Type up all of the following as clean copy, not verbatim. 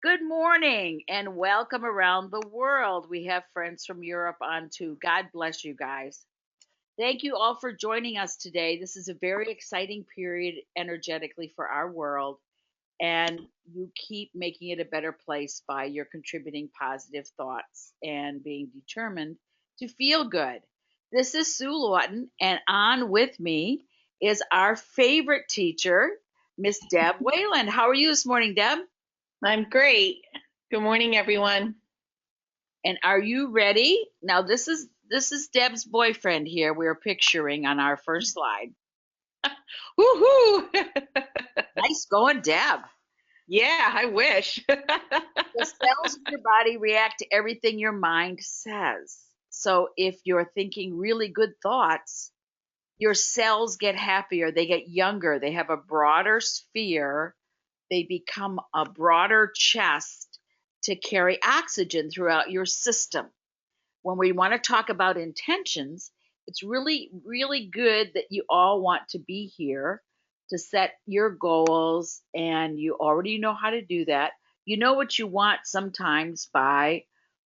Good morning and welcome around the world. We have friends from Europe on too. God bless you guys. Thank you all for joining us today. This is a very exciting period energetically for our world, and you keep making it a better place by your contributing positive thoughts and being determined to feel good. This is Sue Lawton, and on with me is our favorite teacher, Miss Deb Weyland. How are you this morning, Deb? I'm great. Good morning, everyone. And are you ready? Now this is Deb's boyfriend here we're picturing on our first slide. Woohoo! Nice going, Deb. Yeah, I wish. The cells of your body react to everything your mind says. So if you're thinking really good thoughts, your cells get happier, they get younger, they have a broader sphere, they become a broader chest to carry oxygen throughout your system. When we want to talk about intentions, it's really, really good that you all want to be here to set your goals, and you already know how to do that. You know what you want sometimes by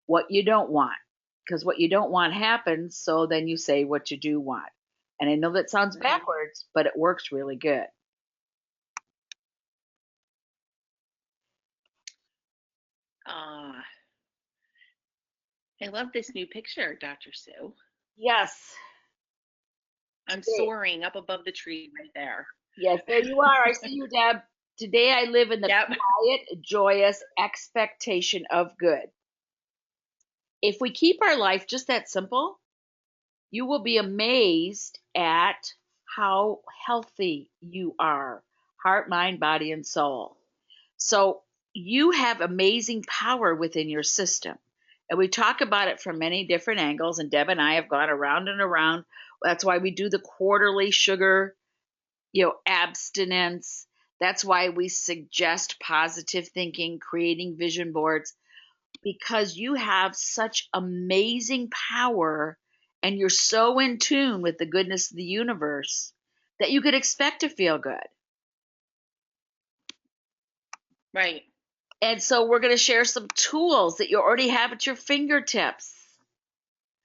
what you don't want, because what you don't want happens, so then you say what you do want. And I know that sounds backwards, but it works really good. Ah, I love this new picture, Dr. Sue. Yes. I'm soaring up above the tree right there. Yes, there you are. I see you, Deb. Today I live in the Yep. quiet, joyous expectation of good. If we keep our life just that simple, you will be amazed at how healthy you are, heart, mind, body, and soul. So you have amazing power within your system. And we talk about it from many different angles, and Deb and I have gone around and around. That's why we do the quarterly sugar, abstinence. That's why we suggest positive thinking, creating vision boards, because you have such amazing power and you're so in tune with the goodness of the universe that you could expect to feel good. Right. And so we're going to share some tools that you already have at your fingertips.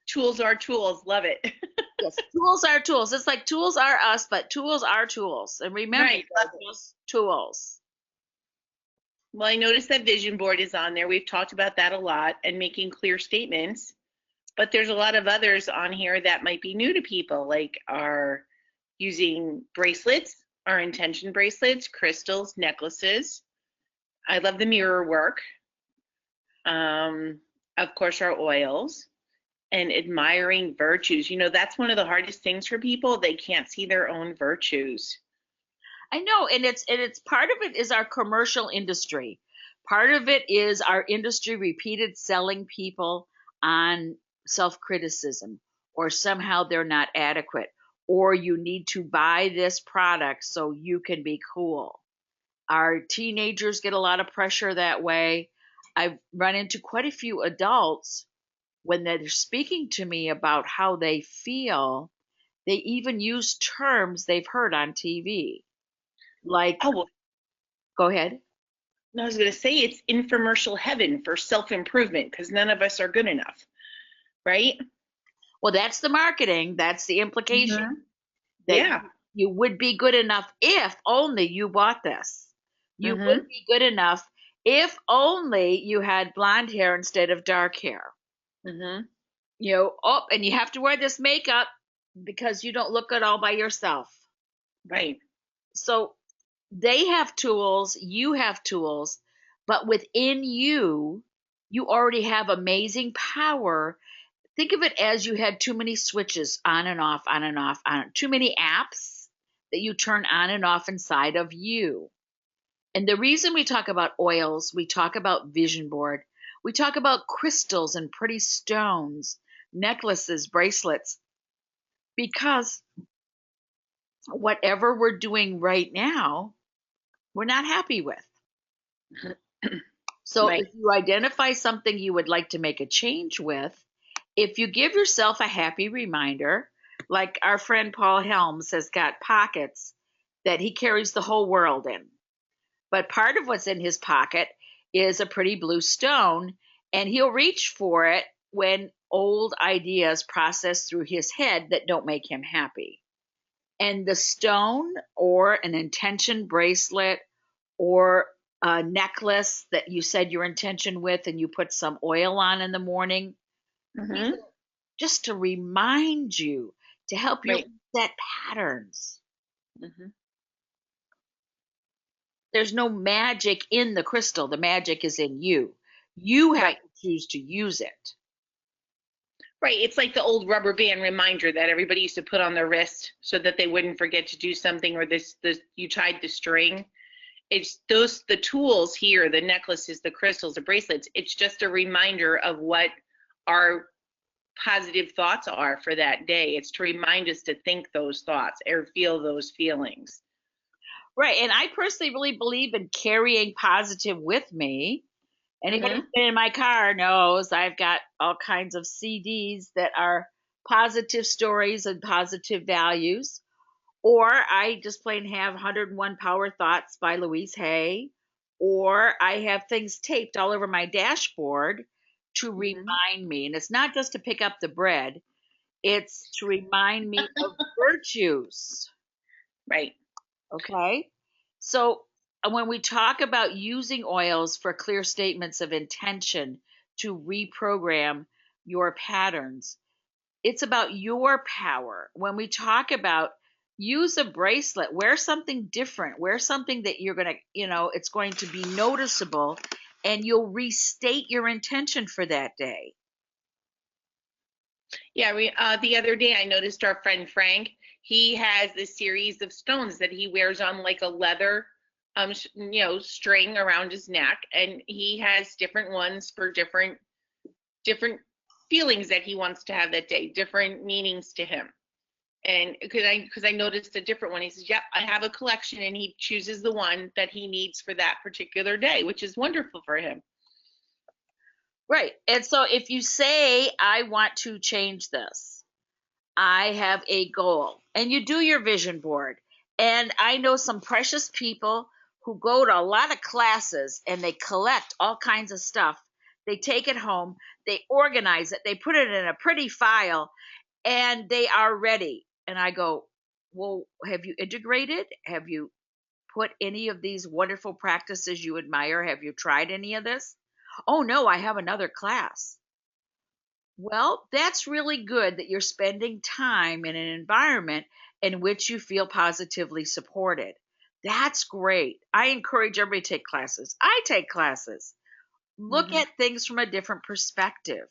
Tools are tools. Love it. Yes, tools are tools. It's like tools are us, but tools are tools. And remember, Right. they're just tools. Well, I noticed that vision board is on there. We've talked about that a lot and making clear statements. But there's a lot of others on here that might be new to people, like our using bracelets, our intention bracelets, crystals, necklaces. I love the mirror work. Of course, our oils and admiring virtues. That's one of the hardest things for people. They can't see their own virtues. I know, and it's part of it is our commercial industry. Part of it is our industry repeated selling people on self-criticism, or somehow they're not adequate, or you need to buy this product so you can be cool. Our teenagers get a lot of pressure that way. I've run into quite a few adults when they're speaking to me about how they feel, they even use terms they've heard on TV. Like, Oh, well, go ahead. I was going to say it's infomercial heaven for self-improvement because none of us are good enough, right? Well, that's the marketing. That's the implication Mm-hmm. that Yeah. you would be good enough if only you bought this. You would Mm-hmm. be good enough if only you had blonde hair instead of dark hair. Mm-hmm. Oh, and you have to wear this makeup because you don't look good all by yourself. Right. So they have tools, you have tools, but within you, you already have amazing power. Think of it as you had too many switches on and off, on and off, on too many apps that you turn on and off inside of you. And the reason we talk about oils, we talk about vision board, we talk about crystals and pretty stones, necklaces, bracelets, because whatever we're doing right now, we're not happy with. So Right. if you identify something you would like to make a change with, if you give yourself a happy reminder, like our friend Paul Helms has got pockets that he carries the whole world in. But part of what's in his pocket is a pretty blue stone, and he'll reach for it when old ideas process through his head that don't make him happy. And the stone or an intention bracelet or a necklace that you said your intention with and you put some oil on in the morning, Mm-hmm. just to remind you, to help you Right. set patterns. Mm-hmm. There's no magic in the crystal. The magic is in you. You have Right. to choose to use it. Right. It's like the old rubber band reminder that everybody used to put on their wrist so that they wouldn't forget to do something, or this you tied the string. It's the tools here, the necklaces, the crystals, the bracelets. It's just a reminder of what our positive thoughts are for that day. It's to remind us to think those thoughts or feel those feelings. Right. And I personally really believe in carrying positive with me. Anybody who's Mm-hmm. been in my car knows I've got all kinds of CDs that are positive stories and positive values. Or I just plain have 101 Power Thoughts by Louise Hay. Or I have things taped all over my dashboard to Mm-hmm. remind me. And it's not just to pick up the bread, it's to remind me of virtues. Right. Okay. So when we talk about using oils for clear statements of intention to reprogram your patterns, it's about your power. When we talk about use a bracelet, wear something different, wear something that you're going to, it's going to be noticeable, and you'll restate your intention for that day. Yeah, the other day I noticed our friend Frank. He has this series of stones that he wears on like a leather, string around his neck, and he has different ones for different feelings that he wants to have that day, different meanings to him. And because I noticed a different one, he says, "Yep, I have a collection," and he chooses the one that he needs for that particular day, which is wonderful for him. Right. And so if you say, I want to change this, I have a goal, and you do your vision board. And I know some precious people who go to a lot of classes and they collect all kinds of stuff. They take it home, they organize it, they put it in a pretty file, and they are ready. And I go, well, have you integrated? Have you put any of these wonderful practices you admire? Have you tried any of this? Oh, no, I have another class. Well, that's really good that you're spending time in an environment in which you feel positively supported. That's great. I encourage everybody to take classes. I take classes. Look Mm-hmm. at things from a different perspective.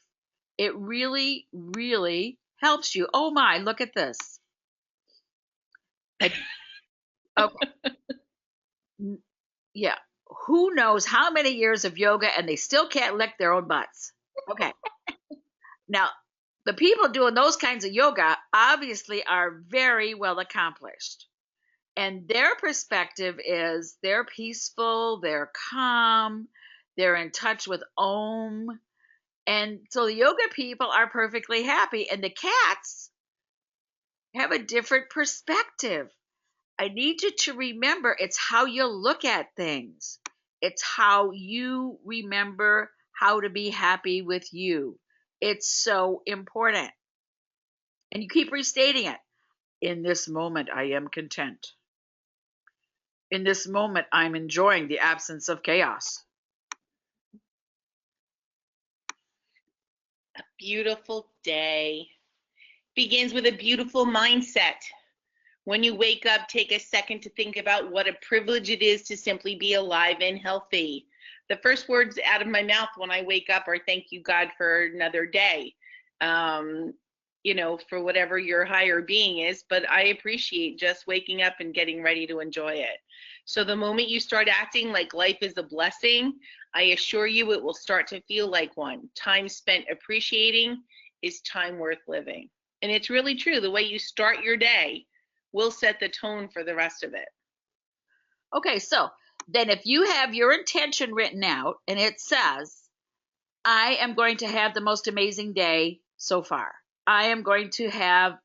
It really, really helps you. Oh my, look at this. Okay. Yeah. Who knows how many years of yoga and they still can't lick their own butts? Okay. Now, the people doing those kinds of yoga obviously are very well accomplished. And their perspective is they're peaceful, they're calm, they're in touch with Om. And so the yoga people are perfectly happy. And the cats have a different perspective. I need you to remember it's how you look at things, it's how you remember how to be happy with you. It's so important. And you keep restating it. In this moment, I am content. In this moment, I'm enjoying the absence of chaos. Beautiful day begins with a beautiful mindset. When you wake up, take a second to think about what a privilege it is to simply be alive and healthy. The first words out of my mouth when I wake up are thank you, God, for another day. For whatever your higher being is, but I appreciate just waking up and getting ready to enjoy it. So the moment you start acting like life is a blessing, I assure you it will start to feel like one. Time spent appreciating is time worth living. And it's really true. The way you start your day will set the tone for the rest of it. Okay, so then if you have your intention written out and it says, I am going to have the most amazing day so far. I am going to have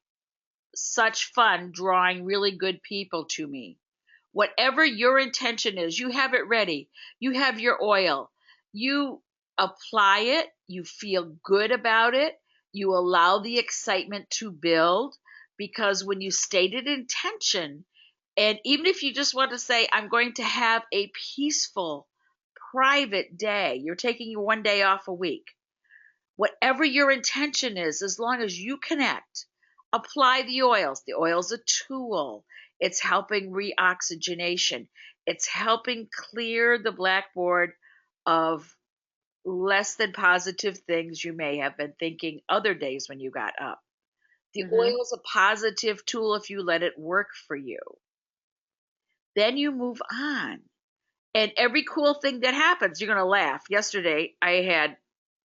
such fun drawing really good people to me. Whatever your intention is, you have it ready. You have your oil. You apply it, you feel good about it, you allow the excitement to build, because when you stated intention, and even if you just want to say, I'm going to have a peaceful, private day, you're taking your one day off a week, whatever your intention is, as long as you connect, apply the oils. The oil's a tool. It's helping reoxygenation. It's helping clear the blackboard of less than positive things you may have been thinking other days when you got up. The Mm-hmm. oil is a positive tool if you let it work for you. Then you move on. And every cool thing that happens, you're going to laugh. Yesterday,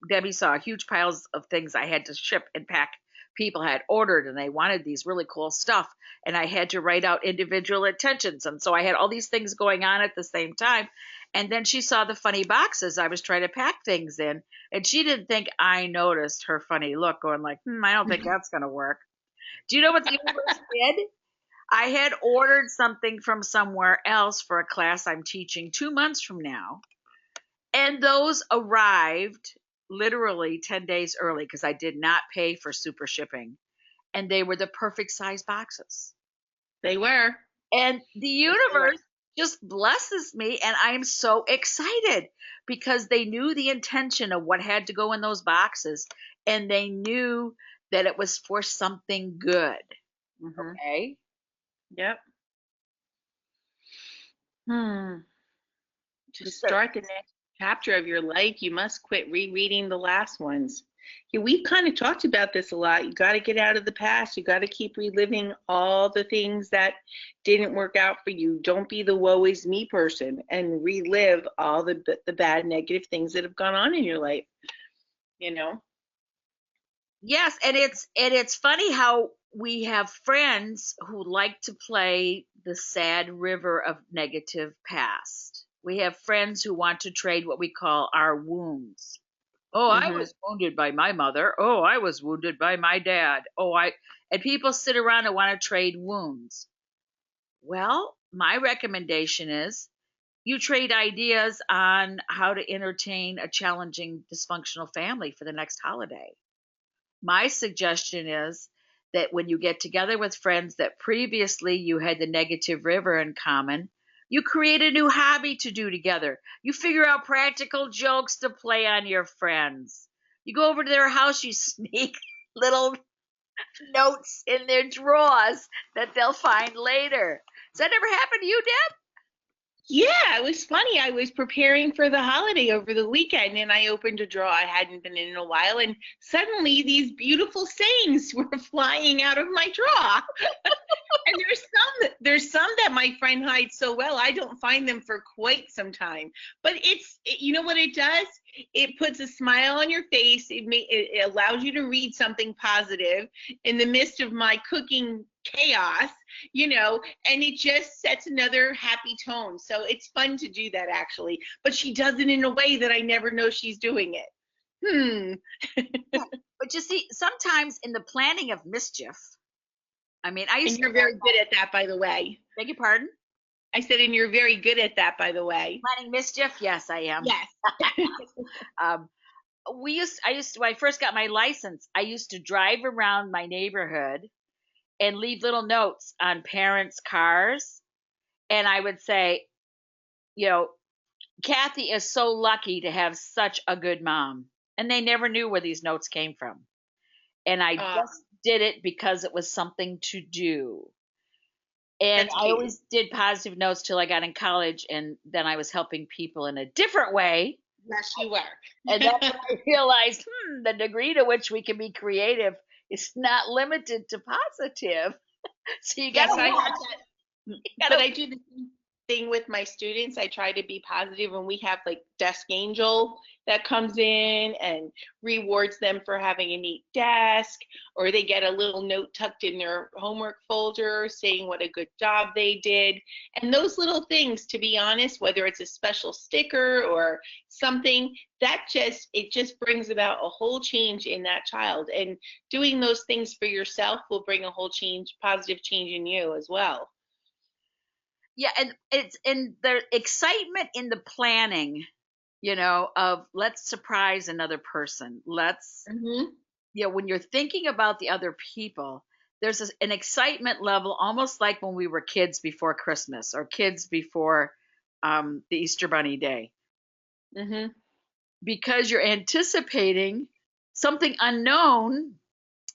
Debbie saw huge piles of things I had to ship and pack. People had ordered and they wanted these really cool stuff. And I had to write out individual intentions. And so I had all these things going on at the same time. And then she saw the funny boxes I was trying to pack things in. And she didn't think I noticed her funny look, going like, I don't think that's going to work. Do you know what the universe did? I had ordered something from somewhere else for a class I'm teaching 2 months from now. And those arrived literally 10 days early because I did not pay for super shipping. And they were the perfect size boxes. They were. And the universe just blesses me. And I'm so excited because they knew the intention of what had to go in those boxes. And they knew that it was for something good. Mm-hmm. Okay. Yep. To start the next chapter of your life, you must quit rereading the last ones. Yeah, we've kind of talked about this a lot. You got to get out of the past. You got to keep reliving all the things that didn't work out for you. Don't be the woe is me person and relive all the bad, negative things that have gone on in your life. You know. Yes, and it's funny how we have friends who like to play the sad river of negative past. We have friends who want to trade what we call our wounds. Oh, I Mm-hmm. was wounded by my mother. Oh, I was wounded by my dad. And people sit around and want to trade wounds. Well, my recommendation is you trade ideas on how to entertain a challenging dysfunctional family for the next holiday. My suggestion is that when you get together with friends that previously you had the negative river in common, you create a new hobby to do together. You figure out practical jokes to play on your friends. You go over to their house, you sneak little notes in their drawers that they'll find later. Does that ever happen to you, Deb? Yeah, it was funny. I was preparing for the holiday over the weekend and I opened a drawer I hadn't been in a while, and suddenly these beautiful sayings were flying out of my drawer. And there's some that my friend hides so well I don't find them for quite some time. But you know what it does? It puts a smile on your face. It allows you to read something positive in the midst of my cooking chaos, and it just sets another happy tone. So it's fun to do that, actually. But she does it in a way that I never know she's doing it. But you see, sometimes in the planning of mischief, I And you're very good at that, by the way. beg your pardon? I said, and you're very good at that, by the way. Planning mischief? Yes, I am. Yes. Um, when I first got my license, I used to drive around my neighborhood and leave little notes on parents' cars. And I would say, you know, Kathy is so lucky to have such a good mom. And they never knew where these notes came from. And I just did it because it was something to do. And I always did positive notes till I got in college, and then I was helping people in a different way. Yes, you were. And then I realized, the degree to which we can be creative is not limited to positive. So you got to I have that. But I do the same thing with my students. I try to be positive, and we have like Desk Angel that comes in and rewards them for having a neat desk, or they get a little note tucked in their homework folder saying what a good job they did. And those little things, to be honest, whether it's a special sticker or something, it just brings about a whole change in that child. And doing those things for yourself will bring a whole positive change in you as well. Yeah, and it's in the excitement in the planning of let's surprise another person. Let's, Mm-hmm. when you're thinking about the other people, there's an excitement level, almost like when we were kids before Christmas or kids before the Easter Bunny Day, Mm-hmm. because you're anticipating something unknown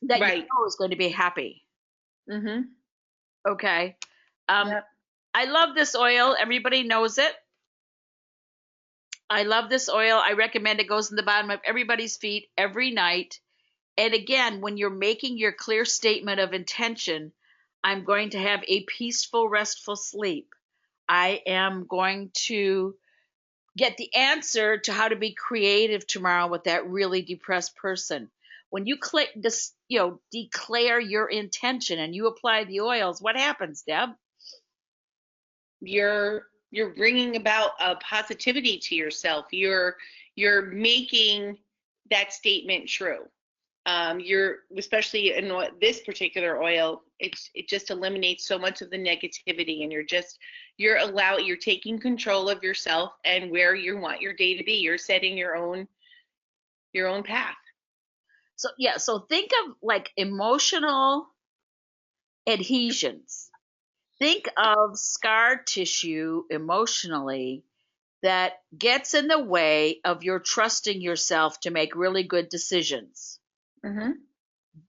that you Right. know is going to be happy. Mm-hmm. Okay. Um, Yep. I love this oil. Everybody knows it. I love this oil. I recommend it. Goes in the bottom of everybody's feet every night. And again, when you're making your clear statement of intention, I'm going to have a peaceful, restful sleep. I am going to get the answer to how to be creative tomorrow with that really depressed person. When you click this, declare your intention and you apply the oils, what happens, Deb? You're bringing about a positivity to yourself. You're making that statement true. You're especially in this particular oil, it just eliminates so much of the negativity, and you're taking control of yourself and where you want your day to be. You're setting your own path. So think of like emotional adhesions. Think of scar tissue emotionally that gets in the way of your trusting yourself to make really good decisions. Mm-hmm.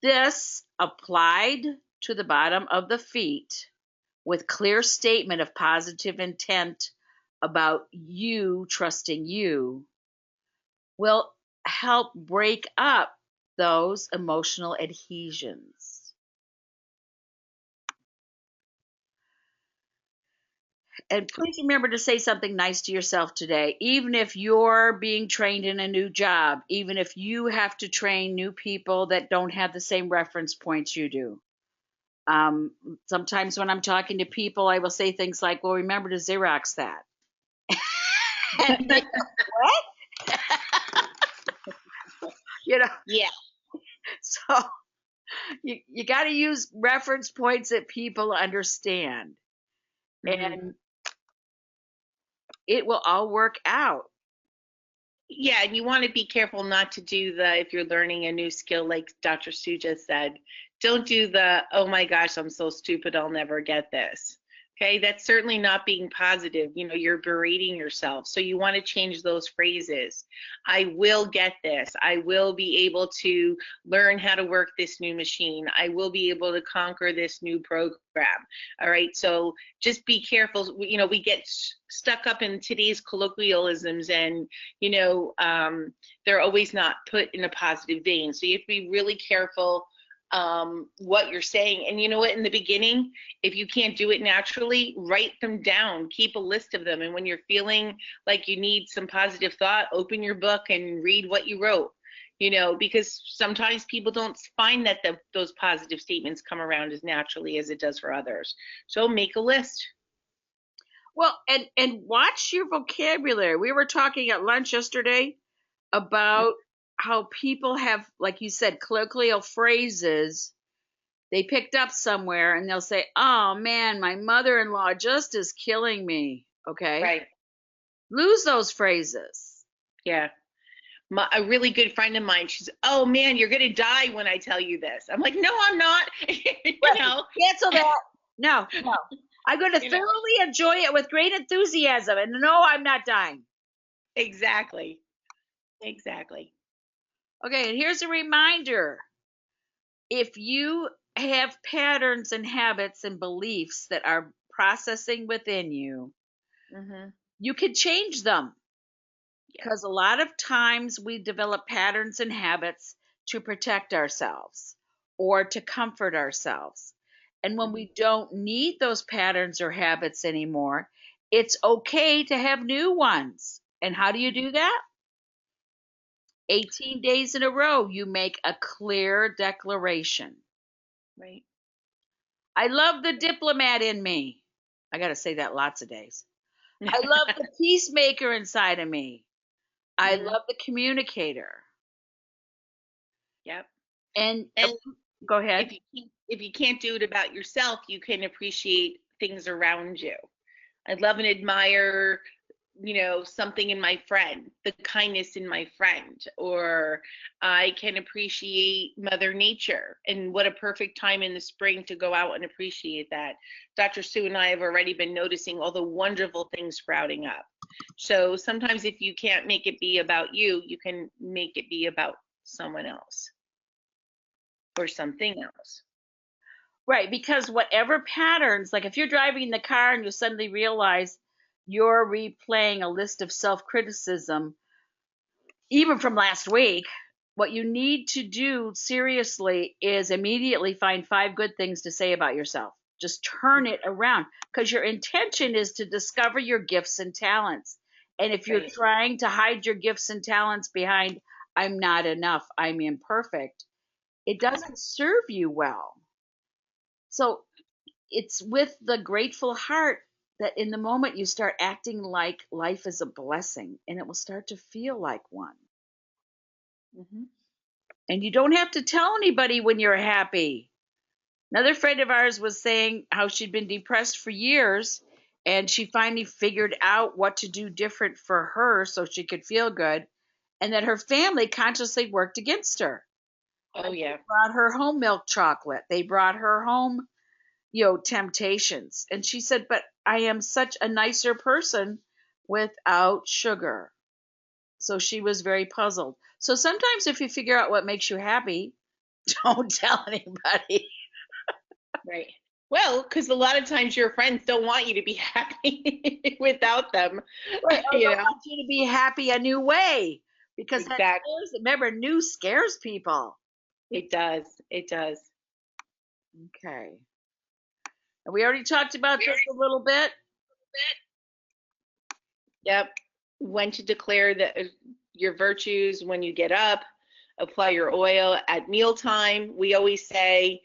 This applied to the bottom of the feet with clear statement of positive intent about you trusting you will help break up those emotional adhesions. And please remember to say something nice to yourself today, even if you're being trained in a new job, even if you have to train new people that don't have the same reference points you do. Sometimes when I'm talking to people, I will say things like, well, remember to Xerox that. And they go, what? you know, Yeah. so you got to use reference points that people understand, Mm-hmm. and it will all work out. Yeah, and you want to be careful not to do if you're learning a new skill, like Dr. Sue just said, don't do oh my gosh, I'm so stupid, I'll never get this. Okay, that's certainly not being positive. You're berating yourself. So you want to change those phrases. I will get this. I will be able to learn how to work this new machine. I will be able to conquer this new program. All right, so just be careful. We get stuck up in today's colloquialisms, and they're always not put in a positive vein. So you have to be really careful what you're saying. And you know what, in the beginning, if you can't do it naturally, write them down, keep a list of them. And when you're feeling like you need some positive thought, open your book and read what you wrote. Because sometimes people don't find that those positive statements come around as naturally as it does for others. So make a list. Well, and watch your vocabulary. We were talking at lunch yesterday about how people have, like you said, colloquial phrases they picked up somewhere, and they'll say, "Oh man, my mother-in-law just is killing me." Okay, Right. lose those phrases. Yeah. A really good friend of mine, she's, oh man, you're gonna die when I tell you this. I'm like, no, I'm not. you Right. know, Cancel that. No, no. I'm going to you know, thoroughly enjoy it with great enthusiasm, and no, I'm not dying. exactly, exactly. Okay, and here's a reminder: if you have patterns and habits and beliefs that are processing within you, Mm-hmm. you can change them. Yeah. Because a lot of times we develop patterns and habits to protect ourselves or to comfort ourselves. And when Mm-hmm. we don't need those patterns or habits anymore, it's okay to have new ones. And how do you do that? 18 days in a row, you make a clear declaration. Right. I love the diplomat in me. I got to say that lots of days. I love the peacemaker inside of me. I Mm-hmm. love the communicator. Yep. And And go ahead. if you can't do it about yourself, you can appreciate things around you. I love and admire something in my friend, the kindness in my friend, or I can appreciate Mother Nature. And what a perfect time in the spring to go out and appreciate that. Dr. Sue and I have already been noticing all the wonderful things sprouting up. So sometimes if you can't make it be about you, you can make it be about someone else or something else. Right, because whatever patterns, like if you're driving the car and you suddenly realize you're replaying a list of self-criticism, even from last week, what you need to do seriously is immediately find 5 good things to say about yourself. Just turn it around, because your intention is to discover your gifts and talents. And if you're Right. trying to hide your gifts and talents behind, I'm not enough, I'm imperfect, it doesn't serve you well. So it's with the grateful heart that in the moment you start acting like life is a blessing, and it will start to feel like one. Mm-hmm. And you don't have to tell anybody when you're happy. Another friend of ours was saying how she'd been depressed for years, and she finally figured out what to do different for her so she could feel good, and that her family consciously worked against her. Oh, yeah. They brought her home milk chocolate. They brought her home, temptations. And she said, but I am such a nicer person without sugar. So she was very puzzled. So sometimes if you figure out what makes you happy, don't tell anybody. Right. Well, because a lot of times your friends don't want you to be happy without them. Right. Or You they'll know, want you to be happy a new way, because that exactly. scares. Remember, new scares people. It does. It does. Okay. And we already talked about this a little bit. Yep. When to declare your virtues when you get up, apply your oil at mealtime. We always say,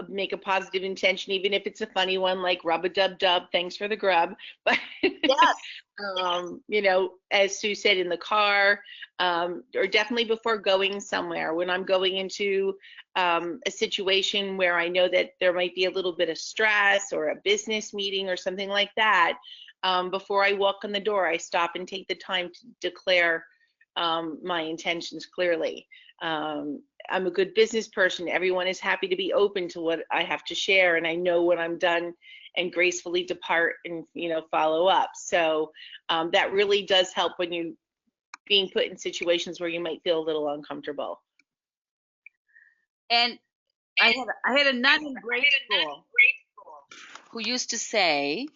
make a positive intention, even if it's a funny one, like rub a dub dub, thanks for the grub. But Yes. as Sue said, in the car, or definitely before going somewhere, when I'm going into a situation where I know that there might be a little bit of stress or a business meeting or something like that, before I walk in the door, I stop and take the time to declare my intentions clearly. I'm a good business person. Everyone is happy to be open to what I have to share, and I know when I'm done and gracefully depart and follow up. So that really does help when you're being put in situations where you might feel a little uncomfortable. And I had a nun in grade school who used to say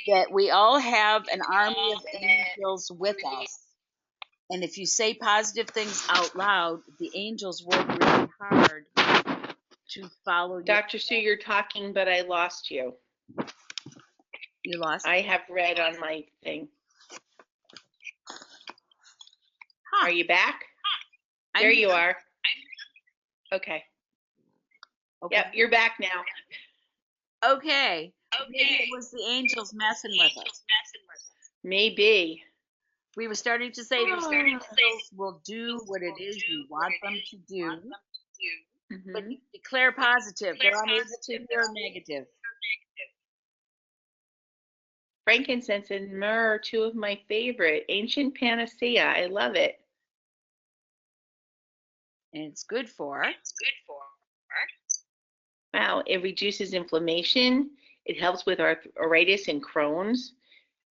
that we all have an army of angels with us. And if you say positive things out loud, the angels work really hard to follow you. Dr. Sue, you're talking, but I lost you. You lost? I have red on my thing. Huh. Are you back? There you are. Okay. Yep, you're back now. Okay. Maybe it was the angels messing with us. Maybe. We were starting to say the angels will do what it is you want them to do. Mm-hmm. But declare positive. They're unable to hear negative. Frankincense and myrrh are two of my favorite. Ancient panacea. I love it. And it's good for. Wow, it reduces inflammation. It helps with arthritis and Crohn's.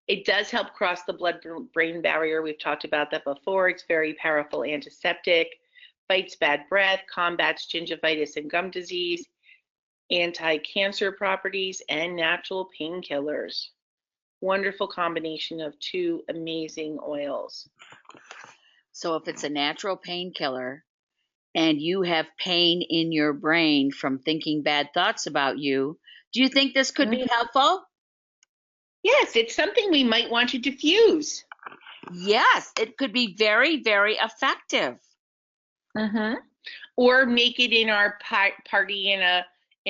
It does help cross the blood-brain barrier. We've talked about that before. It's very powerful antiseptic, fights bad breath, combats gingivitis and gum disease, anti-cancer properties, and natural painkillers. Wonderful combination of two amazing oils. So if it's a natural painkiller and you have pain in your brain from thinking bad thoughts about you, do you think this could be helpful? Yes, it's something we might want to diffuse. Yes, it could be very, very effective. Or make it in our party in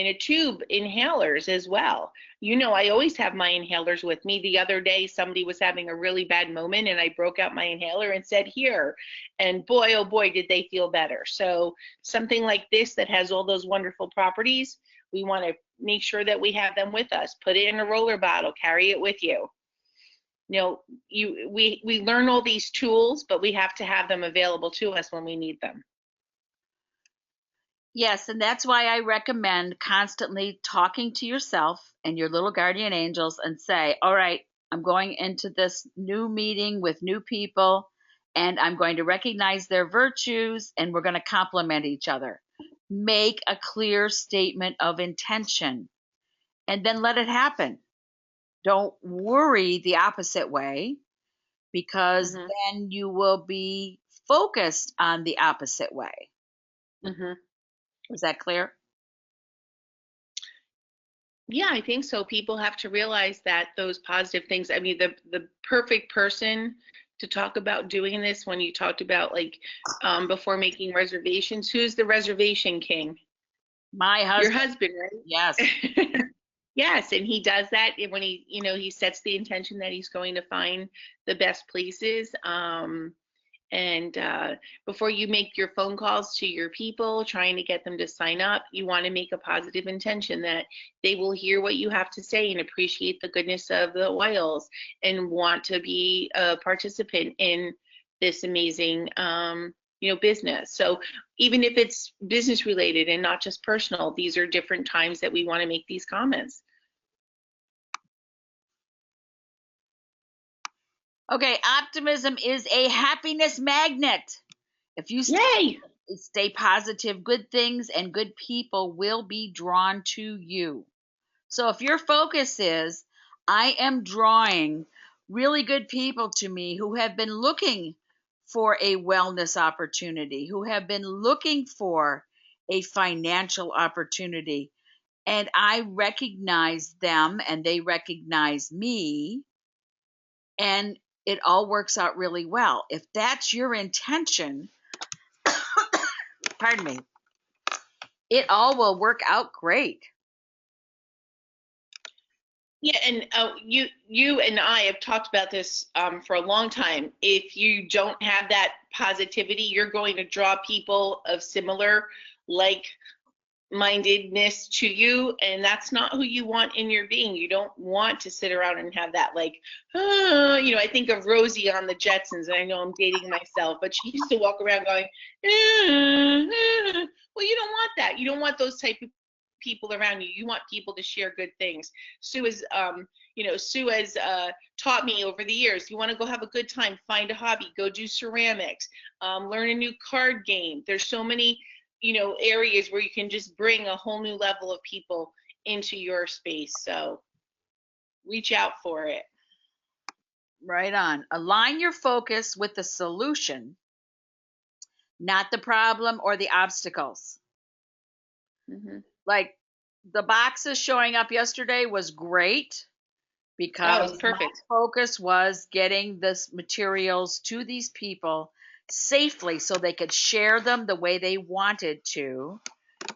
a tube inhalers as well. I always have my inhalers with me. The other day, somebody was having a really bad moment, and I broke out my inhaler and said, here. And boy, oh boy, did they feel better. So something like this that has all those wonderful properties, we want to make sure that we have them with us. Put it in a roller bottle, carry it with you. We learn all these tools, but we have to have them available to us when we need them. Yes, and that's why I recommend constantly talking to yourself and your little guardian angels and say, all right, I'm going into this new meeting with new people and I'm going to recognize their virtues and we're going to complement each other. Make a clear statement of intention and then let it happen. Don't worry the opposite way because Mm-hmm. then you will be focused on the opposite way. Mm-hmm. Is that clear? Yeah, I think so. People have to realize that those positive things, I mean, the perfect person to talk about doing this when you talked about like before making reservations, who's the reservation king? My Your husband. husband, right? Yes. Yes, and he does that when he sets the intention that he's going to find the best places. And before you make your phone calls to your people, trying to get them to sign up, you want to make a positive intention that they will hear what you have to say and appreciate the goodness of the oils and want to be a participant in this amazing, business. So even if it's business related and not just personal, these are different times that we want to make these comments. Okay, optimism is a happiness magnet. If you Yay! stay positive, good things and good people will be drawn to you. So if your focus is, I am drawing really good people to me who have been looking for a wellness opportunity, who have been looking for a financial opportunity, and I recognize them and they recognize me, and it all works out really well. If that's your intention, pardon me, it all will work out great. Yeah, and you and I have talked about this for a long time. If you don't have that positivity, you're going to draw people of similar like-mindedness to you, and that's not who you want in your being. You don't want to sit around and have that I think of Rosie on the Jetsons, and I know I'm dating myself, but she used to walk around going, well, you don't want that. You don't want those type of people around you. You want people to share good things. Sue has taught me over the years. You want to go have a good time, find a hobby, go do ceramics, learn a new card game. There's so many, areas where you can just bring a whole new level of people into your space. So reach out for it. Right on. Align your focus with the solution, not the problem or the obstacles. Mm-hmm. Like the boxes showing up yesterday was great That was because my perfect. focus was getting this materials to these people safely so they could share them the way they wanted to.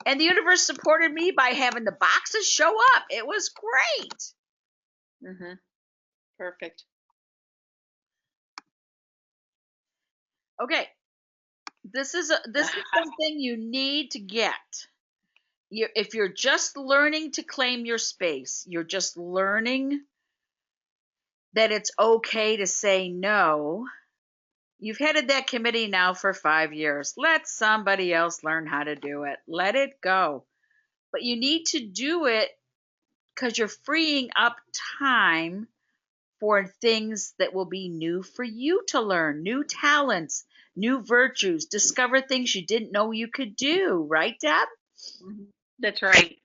And the universe supported me by having the boxes show up. It was great. Mm-hmm. Perfect. Okay, this is something you need to get. If you're just learning to claim your space, you're just learning that it's okay to say no. You've headed that committee now for 5 years. Let somebody else learn how to do it. Let it go. But you need to do it because you're freeing up time for things that will be new for you to learn, new talents, new virtues, discover things you didn't know you could do. Right, Deb? Mm-hmm. That's right.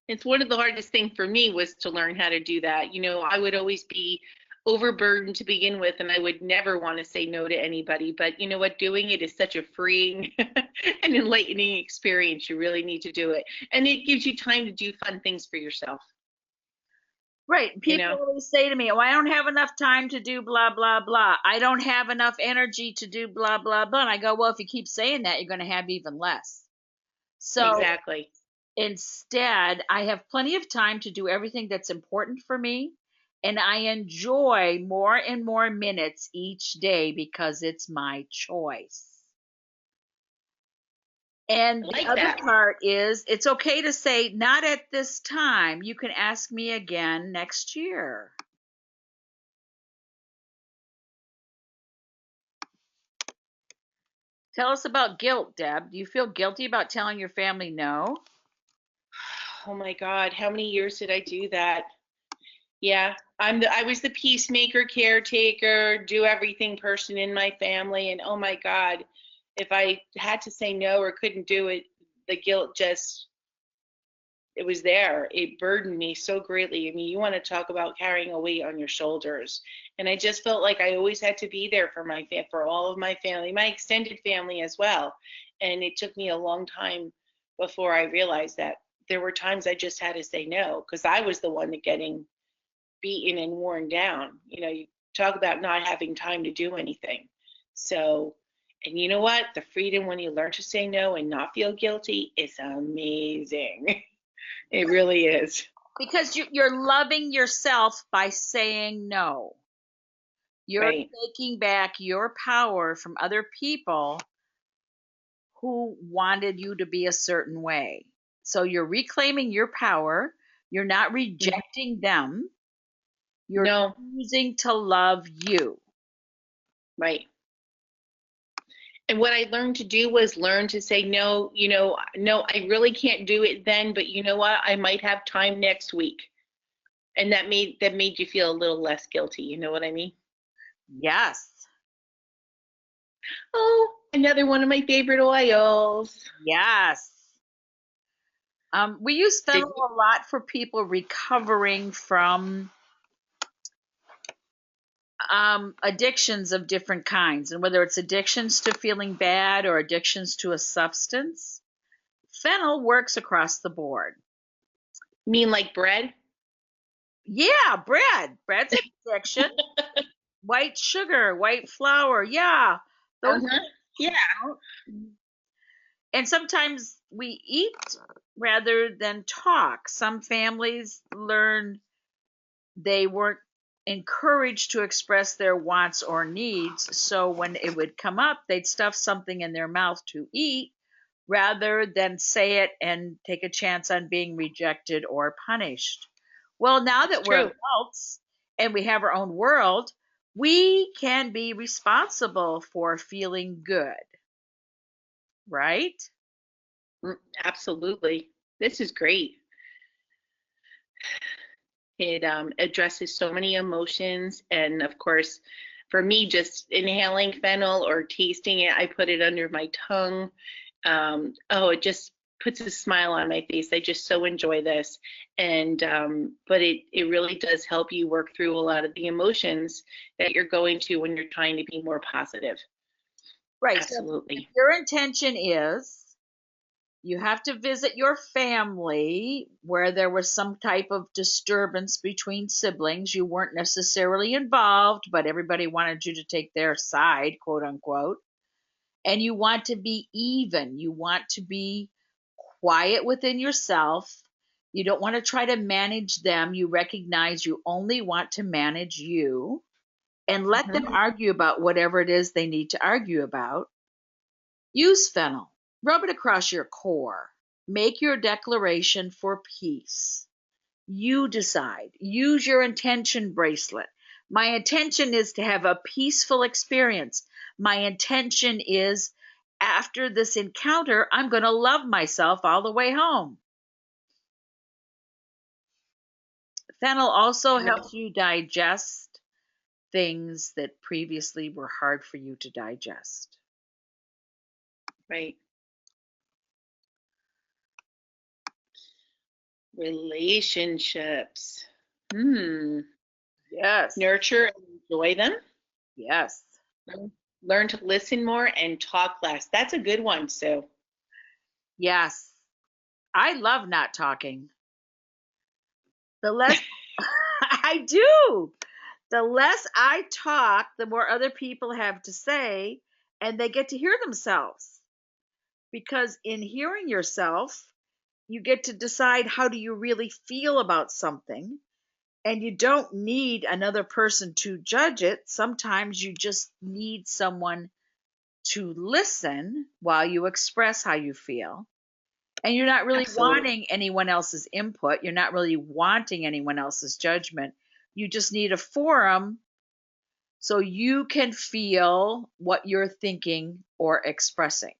It's one of the hardest things for me was to learn how to do that. I would always be overburdened to begin with, and I would never want to say no to anybody. But you know what? Doing it is such a freeing and enlightening experience. You really need to do it. And it gives you time to do fun things for yourself, Right. you People know? always say to me, "Oh, I don't have enough time to do blah, blah, blah. I don't have enough energy to do blah, blah, blah." And I go, well, if you keep saying that, you're going to have even less. So Exactly. instead, I have plenty of time to do everything that's important for me. And I enjoy more and more minutes each day because it's my choice. I And the like other that. part is it's okay to say, not at this time. You can ask me again next year. Tell us about guilt, Deb. Do you feel guilty about telling your family no? Oh my God, how many years did I do that? Yeah, I was the peacemaker, caretaker, do everything person in my family, and oh my God, if I had to say no or couldn't do it, the guilt just it was there. It burdened me so greatly. I mean, you want to talk about carrying a weight on your shoulders. And I just felt like I always had to be there for for all of my family, my extended family as well. And it took me a long time before I realized that there were times I just had to say no because I was the one that getting beaten and worn down. You know, you talk about not having time to do anything. So, and you know what? The freedom when you learn to say no and not feel guilty is amazing. It really is. Because you're loving yourself by saying no. You're Right. taking back your power from other people who wanted you to be a certain way. So you're reclaiming your power. You're not Mhm. rejecting them. You're No, choosing to love you. right. And what I learned to do was learn to say no, no, I really can't do it then, but you know what? I might have time next week. And that made you feel a little less guilty, you know what I mean? Yes. Oh, another one of my favorite oils. Yes. We use Did fennel a lot for people recovering from addictions of different kinds, and whether it's addictions to feeling bad or addictions to a substance, fennel works across the board. you mean like bread? Yeah, bread. Bread's an addiction. White sugar, white flour. Yeah, those Uh-huh. Yeah. count. And sometimes we eat rather than talk. Some families learn they weren't encouraged to express their wants or needs. So when it would come up, they'd stuff something in their mouth to eat rather than say it and take a chance on being rejected or punished. Well, now It's that we're true. adults and we have our own world, we can be responsible for feeling good, right? Absolutely. This is great. It addresses so many emotions. And of course, for me, just inhaling fennel or tasting it, I put it under my tongue. Oh, it just puts a smile on my face. I just so enjoy this. And, but it really does help you work through a lot of the emotions that you're going to when you're trying to be more positive. Right. So if Absolutely. your intention is you have to visit your family where there was some type of disturbance between siblings. You weren't necessarily involved, but everybody wanted you to take their side, quote unquote. And you want to be even. You want to be quiet within yourself. You don't want to try to manage them. You recognize you only want to manage you and let them Hmm. argue about whatever it is they need to argue about. Use fennel. Rub it across your core. Make your declaration for peace. You decide. Use your intention bracelet. My intention is to have a peaceful experience. My intention is after this encounter, I'm going to love myself all the way home. Fennel also helps you digest things that previously were hard for you to digest. Right. Relationships. Hmm. Yes. Nurture and enjoy them. Yes. Learn to listen more and talk less. That's a good one, Sue. Yes. I love not talking. The less I do, the less I talk, the more other people have to say, and they get to hear themselves. Because in hearing yourself, you get to decide how do you really feel about something, and you don't need another person to judge it. Sometimes you just need someone to listen while you express how you feel. And you're not really Absolutely. wanting anyone else's input. You're not really wanting anyone else's judgment. You just need a forum so you can feel what you're thinking or expressing.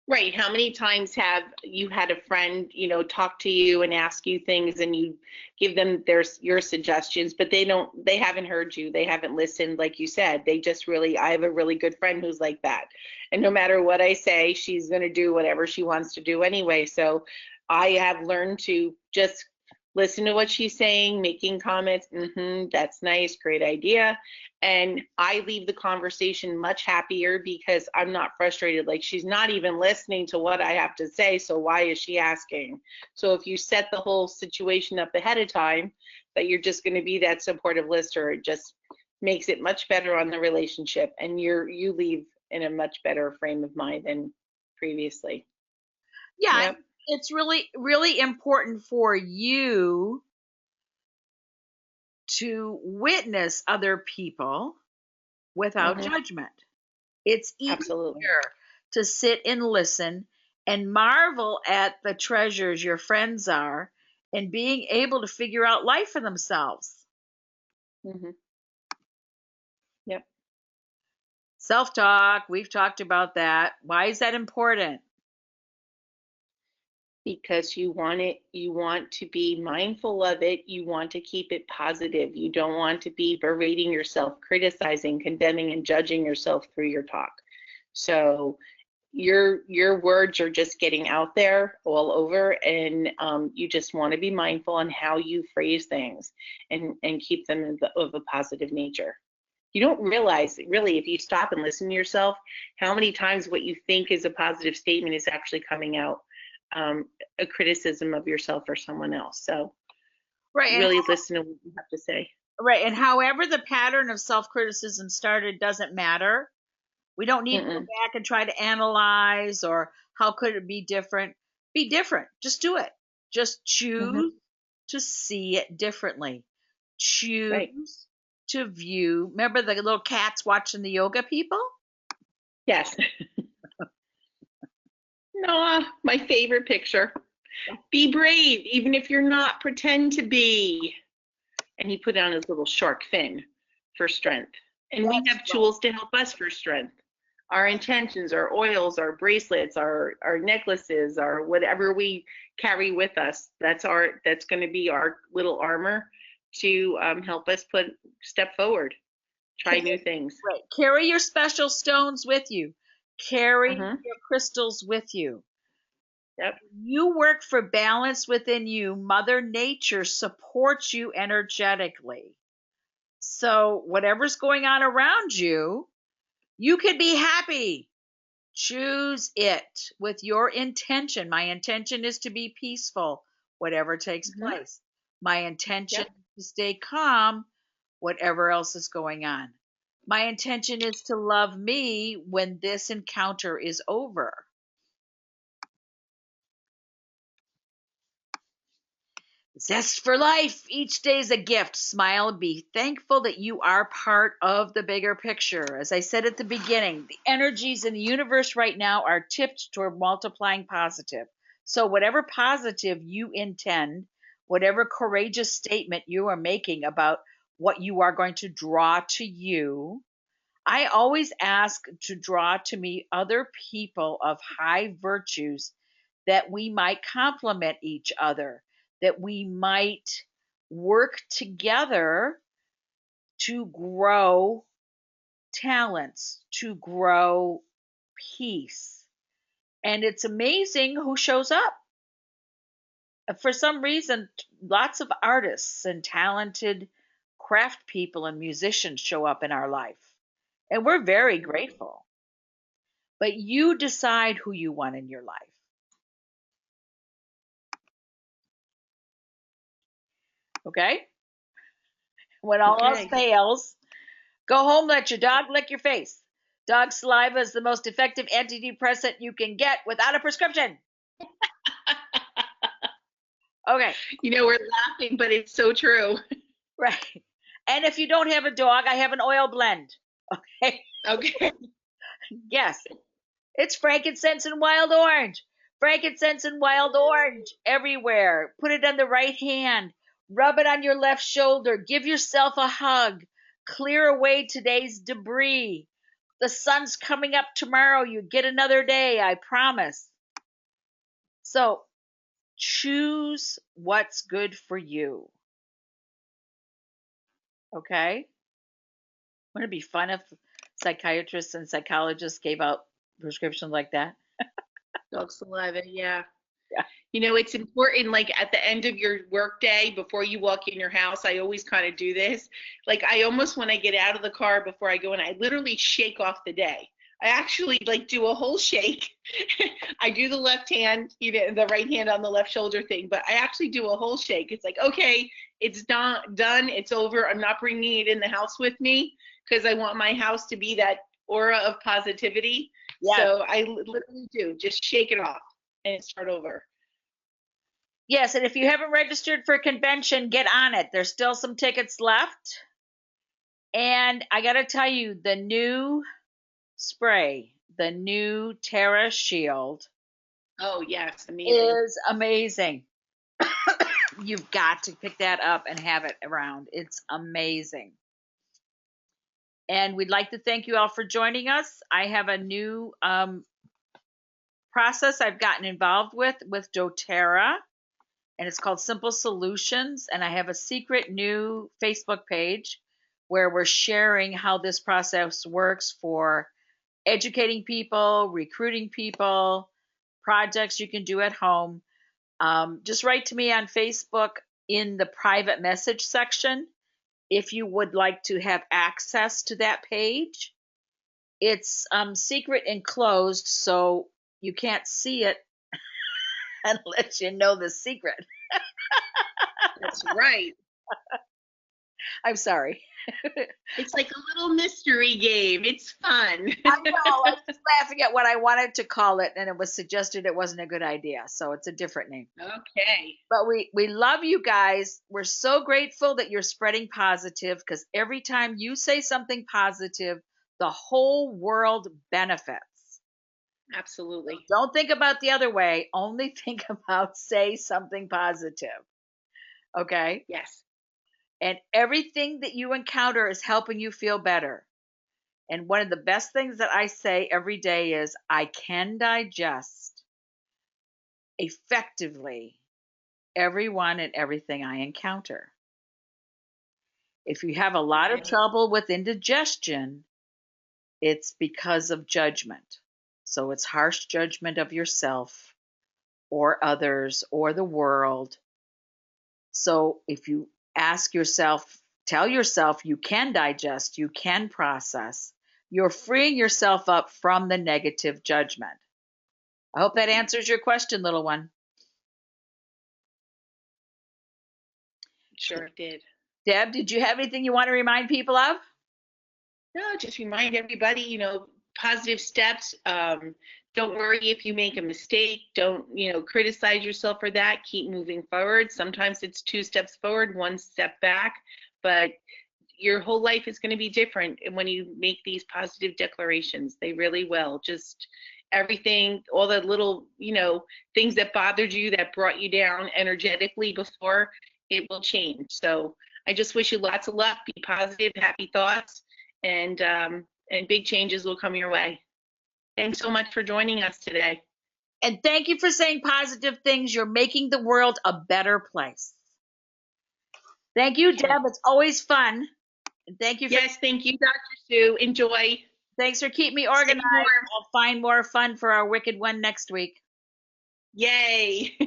Right. How many times have you had a friend, talk to you and ask you things and you give them your suggestions, but they haven't heard you. They haven't listened, like you said. I have a really good friend who's like that. And no matter what I say, she's going to do whatever she wants to do anyway. So I have learned to just listen to what she's saying, making comments. That's nice. Great idea. And I leave the conversation much happier because I'm not frustrated. Like, she's not even listening to what I have to say, so why is she asking? So if you set the whole situation up ahead of time that you're just going to be that supportive listener, it just makes it much better on the relationship, and you leave in a much better frame of mind than previously. Yeah, Yep. it's really, really important for you to witness other people without judgment. It's Absolutely. easier to sit and listen and marvel at the treasures your friends are and being able to figure out life for themselves. hmm Yep. Self-talk, we've talked about that. Why is that important? Because you want to be mindful of it, you want to keep it positive, you don't want to be berating yourself, criticizing, condemning, and judging yourself through your talk. So your words are just getting out there all over, and you just want to be mindful on how you phrase things and keep them of a positive nature. You don't realize, really, if you stop and listen to yourself, how many times what you think is a positive statement is actually coming out a criticism of yourself or someone else. So Right, and really listen to what you have to say. right, and however the pattern of self-criticism started doesn't matter. We don't need to go Mm-mm. back and try to analyze or how could it be different. Be different. Just do it. Just Mm-hmm. choose to see it differently. Right. Choose to view. Remember the little cats watching the yoga people? Yes. Noah, my favorite picture. Be brave, even if you're not. Pretend to be. And he put on his little shark fin for strength. And we That's have tools to help us for strength. Our intentions, our oils, our bracelets, our necklaces, our whatever we carry with us. That's going to be our little armor to help us step forward, try new things. right. Carry your special stones with you. Carry Uh-huh. your crystals with you. Yep. You work for balance within you. Mother Nature supports you energetically. So, whatever's going on around you, you could be happy. Choose it with your intention. My intention is to be peaceful, whatever takes Mm-hmm. place. My intention Yep. is to stay calm, whatever else is going on. My intention is to love me when this encounter is over. Zest for life. Each day is a gift. Smile and be thankful that you are part of the bigger picture. As I said at the beginning, the energies in the universe right now are tipped toward multiplying positive. So, whatever positive you intend, whatever courageous statement you are making about what you are going to draw to you, I always ask to draw to me other people of high virtues that we might complement each other, that we might work together to grow talents, to grow peace. And it's amazing who shows up. For some reason, lots of artists and talented craft people and musicians show up in our life. And we're very grateful. But you decide who you want in your life. Okay? When all else Okay. fails, go home, let your dog lick your face. Dog saliva is the most effective antidepressant you can get without a prescription. Okay, We're laughing, but it's so true. right. And if you don't have a dog, I have an oil blend. Okay, Okay. yes. It's frankincense and wild orange. Frankincense and wild orange everywhere. Put it on the right hand. Rub it on your left shoulder. Give yourself a hug. Clear away today's debris. The sun's coming up tomorrow. You get another day, I promise. So choose what's good for you. Okay? Wouldn't it be fun if psychiatrists and psychologists gave out prescriptions like that? Dog saliva, yeah. Yeah. You know, it's important, like at the end of your work day, before you walk in your house, I always kind of do this. Like I almost, when I get out of the car before I go in, I literally shake off the day. I actually like do a whole shake. I do the left hand, you know, the right hand on the left shoulder thing, but I actually do a whole shake. It's like, okay, it's done, it's over. I'm not bringing it in the house with me because I want my house to be that aura of positivity. Yes. So I literally do just shake it off and start over. Yes, and if you haven't registered for a convention, get on it. There's still some tickets left. And I got to tell you, the new spray, the new Terra Shield, Oh, yes, amazing. is amazing. You've got to pick that up and have it around. It's amazing. And we'd like to thank you all for joining us. I have a new process I've gotten involved with doTERRA, and it's called Simple Solutions. And I have a secret new Facebook page where we're sharing how this process works for educating people, recruiting people, projects you can do at home. Just write to me on Facebook in the private message section if you would like to have access to that page. It's secret and closed, so you can't see it unless you know the secret. That's right. I'm sorry. It's like a little mystery game. It's fun. I know. I was laughing at what I wanted to call it, and it was suggested it wasn't a good idea, so it's a different name. Okay. But we love you guys. We're so grateful that you're spreading positive, because every time you say something positive, the whole world benefits. Absolutely. Don't think about the other way. Only think about say something positive. Okay? Yes. And everything that you encounter is helping you feel better. And one of the best things that I say every day is, I can digest effectively everyone and everything I encounter. If you have a lot of trouble with indigestion, it's because of judgment. So it's harsh judgment of yourself or others or the world. So if you ask yourself, tell yourself you can digest, you can process, you're freeing yourself up from the negative judgment. I hope that answers your question, little one. Sure did. Deb, did you have anything you want to remind people of? No, just remind everybody, you know, positive steps. Don't worry if you make a mistake. Don't, you know, criticize yourself for that. Keep moving forward. Sometimes it's 2 steps forward, 1 step back, but your whole life is going to be different when you make these positive declarations. They really will. Just everything, all the little, you know, things that bothered you, that brought you down energetically before, it will change. So I just wish you lots of luck. Be positive, happy thoughts, and big changes will come your way. Thanks so much for joining us today. And thank you for saying positive things. You're making the world a better place. Thank you, Deb. It's always fun. And thank you. Yes, thank you, Dr. Sue. Enjoy. Thanks for keeping me organized. I'll find more fun for our Wicked One next week. Yay.